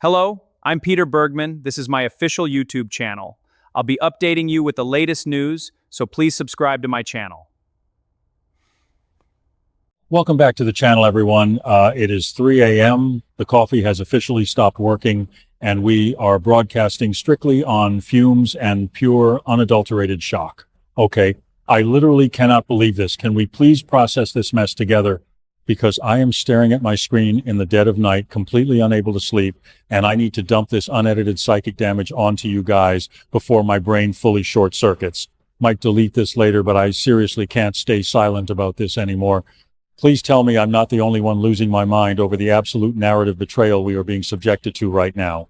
Hello, I'm Peter Bergman. This is my official YouTube channel. I'll be updating you with the latest news, so please subscribe to my channel. Welcome back to the channel, everyone. It is 3 a.m. The coffee has officially stopped working, and we are broadcasting strictly on fumes and pure, unadulterated shock. Okay, I literally cannot believe this. Can we please process this mess together? Because I am staring at my screen in the dead of night, completely unable to sleep, and I need to dump this unedited psychic damage onto you guys before my brain fully short circuits. Might delete this later, but I seriously can't stay silent about this anymore. Please tell me I'm not the only one losing my mind over the absolute narrative betrayal we are being subjected to right now.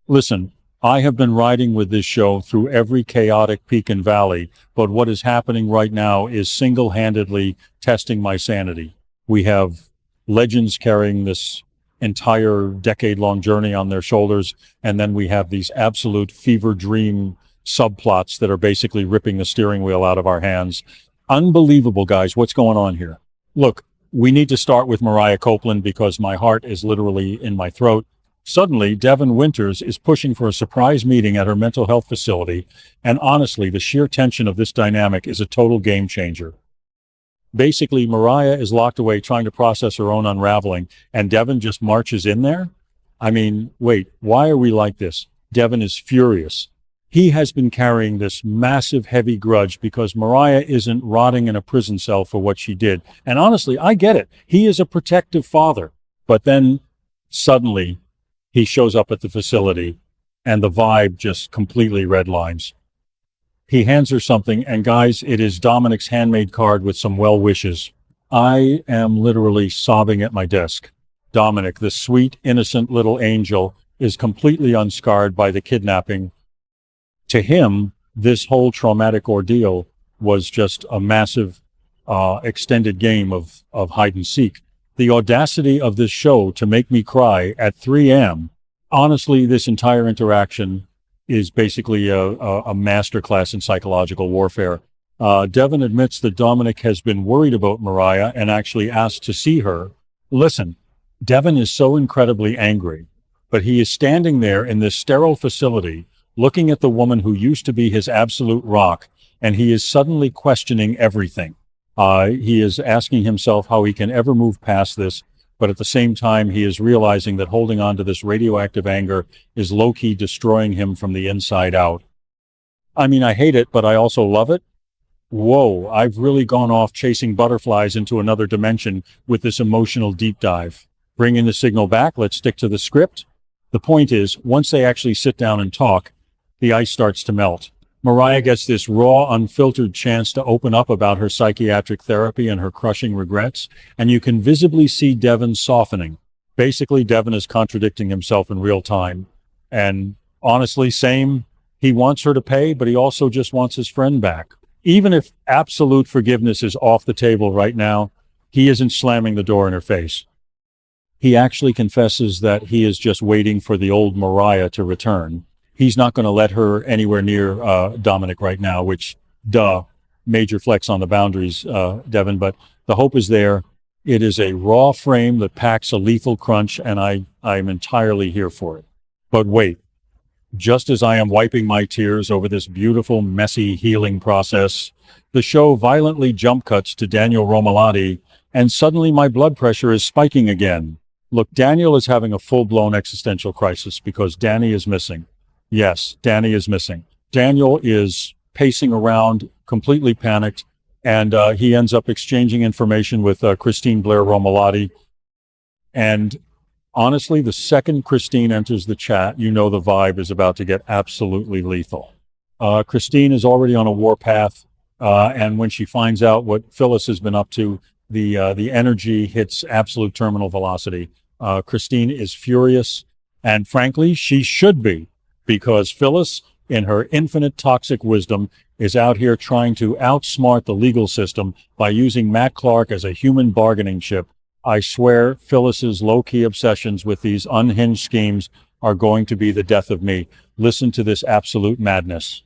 Listen, I have been riding with this show through every chaotic peak and valley, but what is happening right now is single-handedly testing my sanity. We have legends carrying this entire decade-long journey on their shoulders, and then we have these absolute fever dream subplots that are basically ripping the steering wheel out of our hands. Unbelievable, guys. What's going on here? Look, we need to start with Mariah Copeland because my heart is literally in my throat. Suddenly, Devin Winters is pushing for a surprise meeting at her mental health facility, and honestly, the sheer tension of this dynamic is a total game changer. Basically, Mariah is locked away trying to process her own unraveling, and Devin just marches in there? I mean, wait, why are we like this? Devin is furious. He has been carrying this massive, heavy grudge because Mariah isn't rotting in a prison cell for what she did. And honestly, I get it. He is a protective father. But then, suddenly, he shows up at the facility, and the vibe just completely redlines. He hands her something, and guys, it is Dominic's handmade card with some well wishes. I am literally sobbing at my desk. Dominic, the sweet, innocent little angel, is completely unscarred by the kidnapping. To him, this whole traumatic ordeal was just a massive, extended game of hide and seek. The audacity of this show to make me cry at 3 a.m. Honestly, this entire interaction is basically a masterclass in psychological warfare. Devin admits that Dominic has been worried about Mariah and actually asked to see her. Listen, Devin is so incredibly angry, but he is standing there in this sterile facility looking at the woman who used to be his absolute rock, and he is suddenly questioning everything. He is asking himself how he can ever move past this, but at the same time, he is realizing that holding on to this radioactive anger is low-key destroying him from the inside out. I mean, I hate it, but I also love it. Whoa, I've really gone off chasing butterflies into another dimension with this emotional deep dive. Bringing the signal back, let's stick to the script. The point is, once they actually sit down and talk, the ice starts to melt. Mariah gets this raw, unfiltered chance to open up about her psychiatric therapy and her crushing regrets, and you can visibly see Devin softening. Basically, Devin is contradicting himself in real time. And honestly, same, he wants her to pay, but he also just wants his friend back. Even if absolute forgiveness is off the table right now, he isn't slamming the door in her face. He actually confesses that he is just waiting for the old Mariah to return. He's not going to let her anywhere near Dominic right now, which, major flex on the boundaries, Devin, but the hope is there. It is a raw frame that packs a lethal crunch, and I'm entirely here for it. But wait, just as I am wiping my tears over this beautiful, messy healing process, the show violently jump cuts to Daniel Romalotti, and suddenly my blood pressure is spiking again. Look, Daniel is having a full-blown existential crisis because Danny is missing. Yes, Danny is missing. Daniel is pacing around, completely panicked, and he ends up exchanging information with Christine Blair Romalotti. And honestly, the second Christine enters the chat, you know the vibe is about to get absolutely lethal. Christine is already on a warpath, and when she finds out what Phyllis has been up to, the energy hits absolute terminal velocity. Christine is furious, and frankly, she should be. Because Phyllis, in her infinite toxic wisdom, is out here trying to outsmart the legal system by using Matt Clark as a human bargaining chip. I swear Phyllis's low-key obsessions with these unhinged schemes are going to be the death of me. Listen to this absolute madness.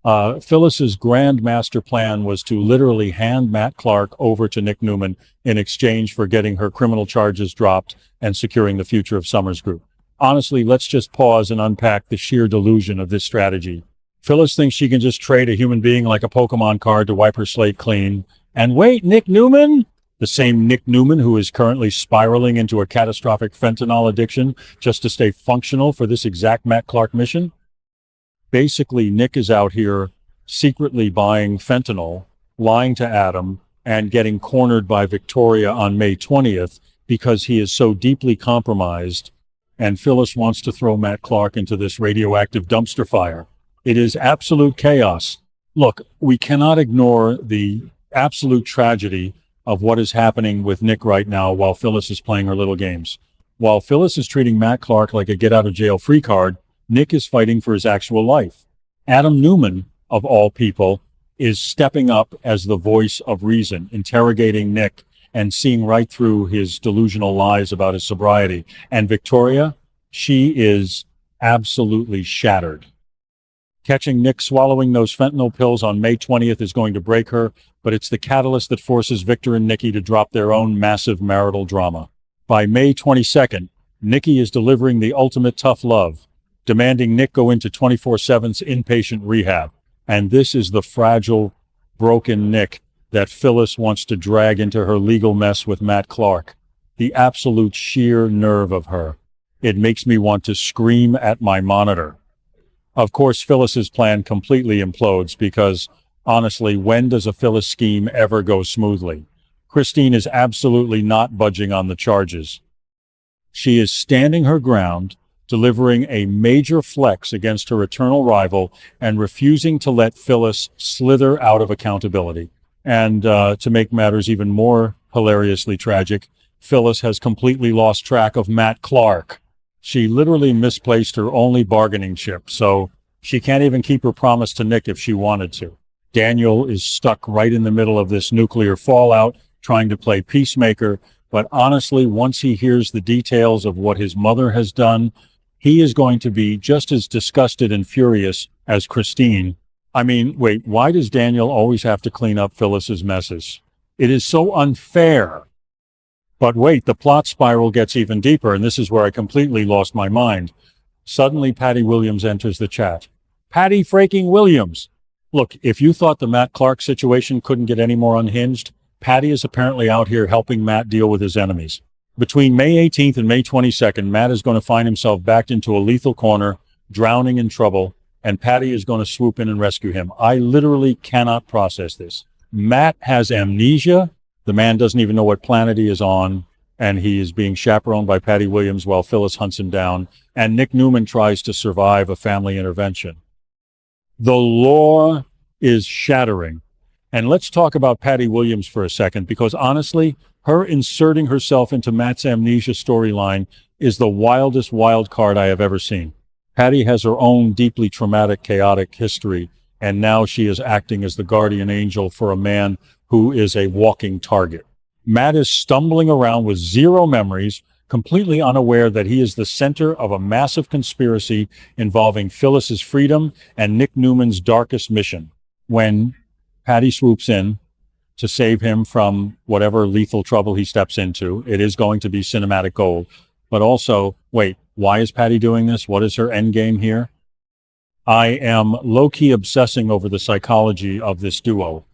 Phyllis's grand master plan was to literally hand Matt Clark over to Nick Newman in exchange for getting her criminal charges dropped and securing the future of Summers Group. Honestly, let's just pause and unpack the sheer delusion of this strategy. Phyllis thinks she can just trade a human being like a Pokemon card to wipe her slate clean. And wait, Nick Newman? The same Nick Newman who is currently spiraling into a catastrophic fentanyl addiction just to stay functional for this exact Matt Clark mission? Basically, Nick is out here secretly buying fentanyl, lying to Adam, and getting cornered by Victoria on May 20th because he is so deeply compromised, and Phyllis wants to throw Matt Clark into this radioactive dumpster fire. It is absolute chaos. Look, we cannot ignore the absolute tragedy of what is happening with Nick right now while Phyllis is playing her little games. While Phyllis is treating Matt Clark like a get-out-of-jail-free card, Nick is fighting for his actual life. Adam Newman, of all people, is stepping up as the voice of reason, interrogating Nick and seeing right through his delusional lies about his sobriety. And Victoria, she is absolutely shattered. Catching Nick swallowing those fentanyl pills on May 20th is going to break her, but it's the catalyst that forces Victor and Nikki to drop their own massive marital drama. By May 22nd, Nikki is delivering the ultimate tough love, demanding Nick go into 24/7's inpatient rehab. And this is the fragile, broken Nick that Phyllis wants to drag into her legal mess with Matt Clark. The absolute sheer nerve of her. It makes me want to scream at my monitor. Of course, Phyllis's plan completely implodes because, honestly, when does a Phyllis scheme ever go smoothly? Christine is absolutely not budging on the charges. She is standing her ground, delivering a major flex against her eternal rival and refusing to let Phyllis slither out of accountability. And to make matters even more hilariously tragic, Phyllis has completely lost track of Matt Clark. She literally misplaced her only bargaining chip, so she can't even keep her promise to Nick if she wanted to. Daniel is stuck right in the middle of this nuclear fallout, trying to play peacemaker, but honestly, once he hears the details of what his mother has done, he is going to be just as disgusted and furious as Christine. I mean, wait, why does Daniel always have to clean up Phyllis's messes? It is so unfair. But wait, the plot spiral gets even deeper, and this is where I completely lost my mind. Suddenly, Patty Williams enters the chat. Patty freaking Williams! Look, if you thought the Matt Clark situation couldn't get any more unhinged, Patty is apparently out here helping Matt deal with his enemies. Between May 18th and May 22nd, Matt is going to find himself backed into a lethal corner, drowning in trouble, and Patty is going to swoop in and rescue him. I literally cannot process this. Matt has amnesia. The man doesn't even know what planet he is on, and he is being chaperoned by Patty Williams while Phyllis hunts him down, and Nick Newman tries to survive a family intervention. The lore is shattering. And let's talk about Patty Williams for a second, because honestly, her inserting herself into Matt's amnesia storyline is the wildest wild card I have ever seen. Patty has her own deeply traumatic, chaotic history, and now she is acting as the guardian angel for a man who is a walking target. Matt is stumbling around with zero memories, completely unaware that he is the center of a massive conspiracy involving Phyllis's freedom and Nick Newman's darkest mission. When Patty swoops in to save him from whatever lethal trouble he steps into, it is going to be cinematic gold. But also, wait, why is Patty doing this? What is her end game here? I am low-key obsessing over the psychology of this duo.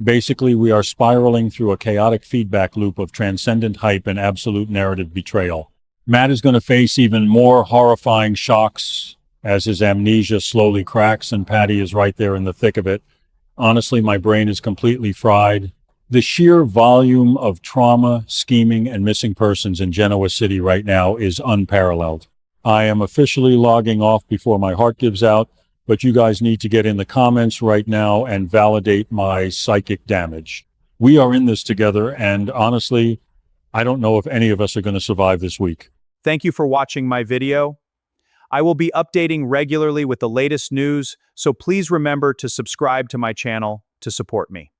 Basically, we are spiraling through a chaotic feedback loop of transcendent hype and absolute narrative betrayal. Matt is going to face even more horrifying shocks as his amnesia slowly cracks, and Patty is right there in the thick of it. Honestly, my brain is completely fried. The sheer volume of trauma, scheming, and missing persons in Genoa City right now is unparalleled. I am officially logging off before my heart gives out, but you guys need to get in the comments right now and validate my psychic damage. We are in this together, and honestly, I don't know if any of us are going to survive this week. Thank you for watching my video. I will be updating regularly with the latest news, so please remember to subscribe to my channel to support me.